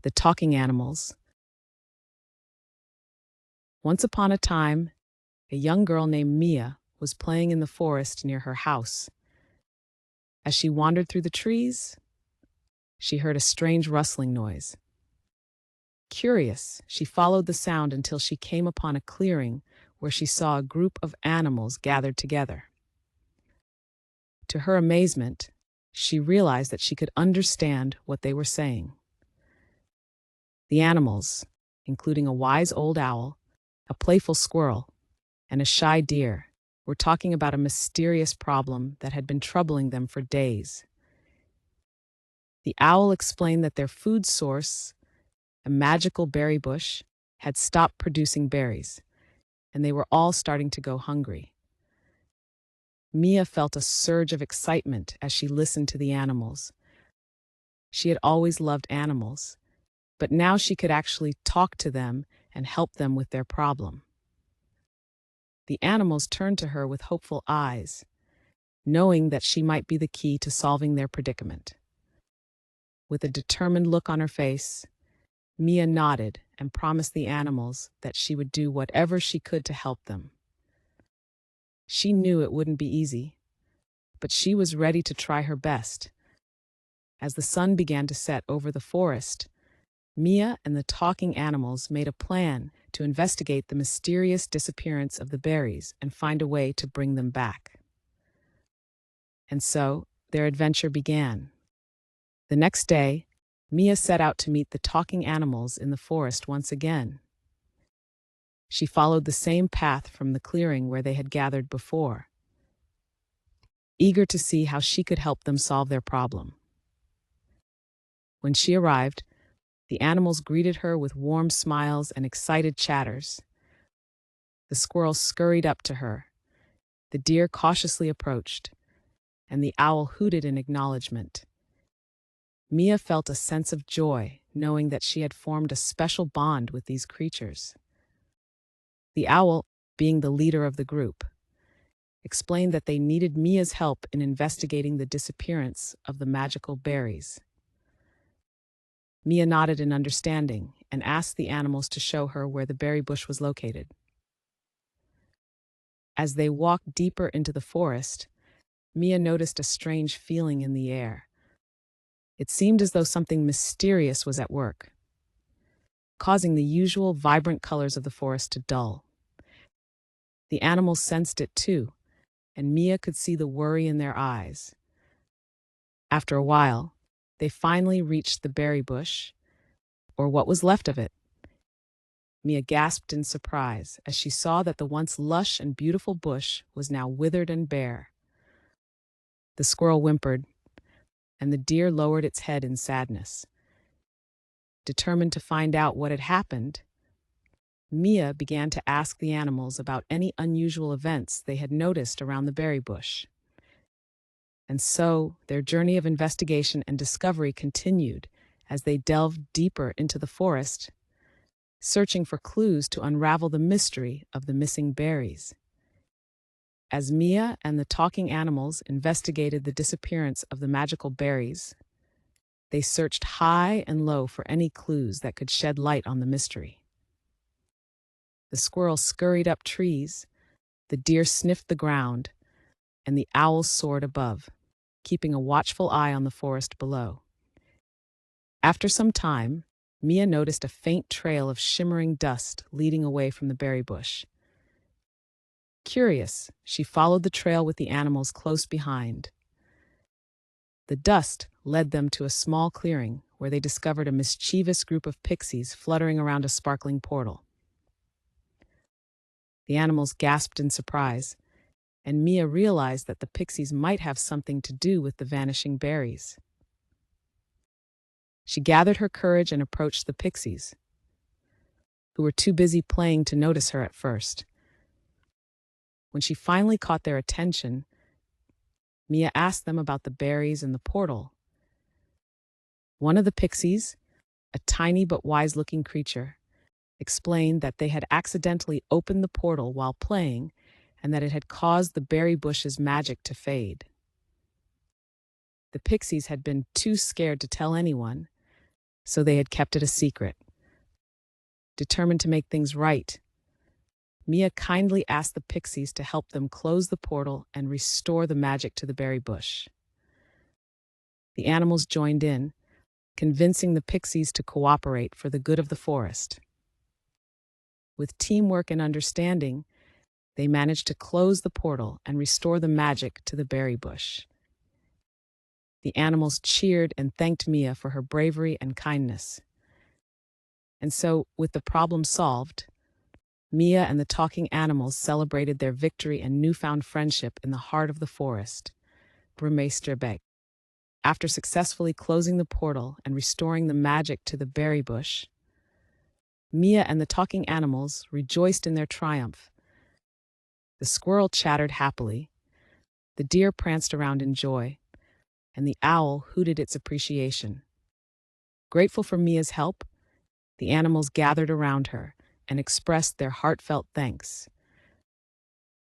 The talking animals. Once upon a time, a young girl named Mia was playing in the forest near her house. As she wandered through the trees, she heard a strange rustling noise. Curious, she followed the sound until she came upon a clearing where she saw a group of animals gathered together. To her amazement, she realized that she could understand what they were saying. The animals, including a wise old owl, a playful squirrel, and a shy deer, were talking about a mysterious problem that had been troubling them for days. The owl explained that their food source, a magical berry bush, had stopped producing berries, and they were all starting to go hungry. Mia felt a surge of excitement as she listened to the animals. She had always loved animals, but now she could actually talk to them and help them with their problem. The animals turned to her with hopeful eyes, knowing that she might be the key to solving their predicament. With a determined look on her face, Mia nodded and promised the animals that she would do whatever she could to help them. She knew it wouldn't be easy, but she was ready to try her best. As the sun began to set over the forest, Mia and the talking animals made a plan to investigate the mysterious disappearance of the berries and find a way to bring them back. And so, their adventure began. The next day, Mia set out to meet the talking animals in the forest once again. She followed the same path from the clearing where they had gathered before, eager to see how she could help them solve their problem. When she arrived, the animals greeted her with warm smiles and excited chatters. The squirrel scurried up to her, the deer cautiously approached, and the owl hooted in acknowledgement. Mia felt a sense of joy, knowing that she had formed a special bond with these creatures. The owl, being the leader of the group, explained that they needed Mia's help in investigating the disappearance of the magical berries. Mia nodded in understanding and asked the animals to show her where the berry bush was located. As they walked deeper into the forest, Mia noticed a strange feeling in the air. It seemed as though something mysterious was at work, causing the usual vibrant colors of the forest to dull. The animals sensed it too, and Mia could see the worry in their eyes. After a while, they finally reached the berry bush, or what was left of it. Mia gasped in surprise as she saw that the once lush and beautiful bush was now withered and bare. The squirrel whimpered, and the deer lowered its head in sadness. Determined to find out what had happened, Mia began to ask the animals about any unusual events they had noticed around the berry bush. And so their journey of investigation and discovery continued as they delved deeper into the forest, searching for clues to unravel the mystery of the missing berries. As Mia and the talking animals investigated the disappearance of the magical berries, they searched high and low for any clues that could shed light on the mystery. The squirrel scurried up trees, the deer sniffed the ground, and the owl soared above, keeping a watchful eye on the forest below. After some time, Mia noticed a faint trail of shimmering dust leading away from the berry bush. Curious, she followed the trail with the animals close behind. The dust led them to a small clearing where they discovered a mischievous group of pixies fluttering around a sparkling portal. The animals gasped in surprise, and Mia realized that the pixies might have something to do with the vanishing berries. She gathered her courage and approached the pixies, who were too busy playing to notice her at first. When she finally caught their attention, Mia asked them about the berries and the portal. One of the pixies, a tiny but wise-looking creature, explained that they had accidentally opened the portal while playing and that it had caused the berry bush's magic to fade. The pixies had been too scared to tell anyone, so they had kept it a secret. Determined to make things right, Mia kindly asked the pixies to help them close the portal and restore the magic to the berry bush. The animals joined in, convincing the pixies to cooperate for the good of the forest. With teamwork and understanding, they managed to close the portal and restore the magic to the berry bush. The animals cheered and thanked Mia for her bravery and kindness. And so, with the problem solved, Mia and the talking animals celebrated their victory and newfound friendship in the heart of the forest, Burmeesterbeek. After successfully closing the portal and restoring the magic to the berry bush, Mia and the talking animals rejoiced in their triumph. The squirrel chattered happily, the deer pranced around in joy, and the owl hooted its appreciation. Grateful for Mia's help, the animals gathered around her and expressed their heartfelt thanks.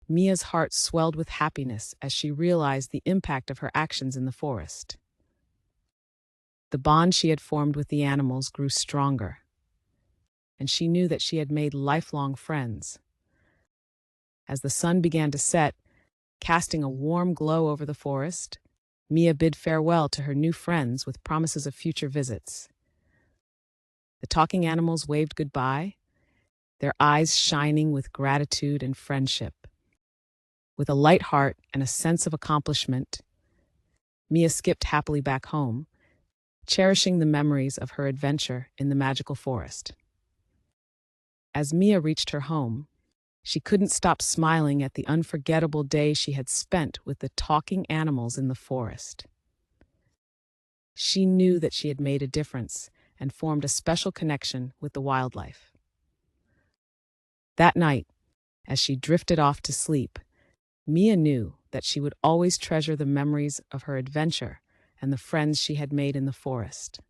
Mia's heart swelled with happiness as she realized the impact of her actions in the forest. The bond she had formed with the animals grew stronger, and she knew that she had made lifelong friends. As the sun began to set, casting a warm glow over the forest, Mia bid farewell to her new friends with promises of future visits. The talking animals waved goodbye, their eyes shining with gratitude and friendship. With a light heart and a sense of accomplishment, Mia skipped happily back home, cherishing the memories of her adventure in the magical forest. As Mia reached her home, she couldn't stop smiling at the unforgettable day she had spent with the talking animals in the forest. She knew that she had made a difference and formed a special connection with the wildlife. That night, as she drifted off to sleep, Mia knew that she would always treasure the memories of her adventure and the friends she had made in the forest.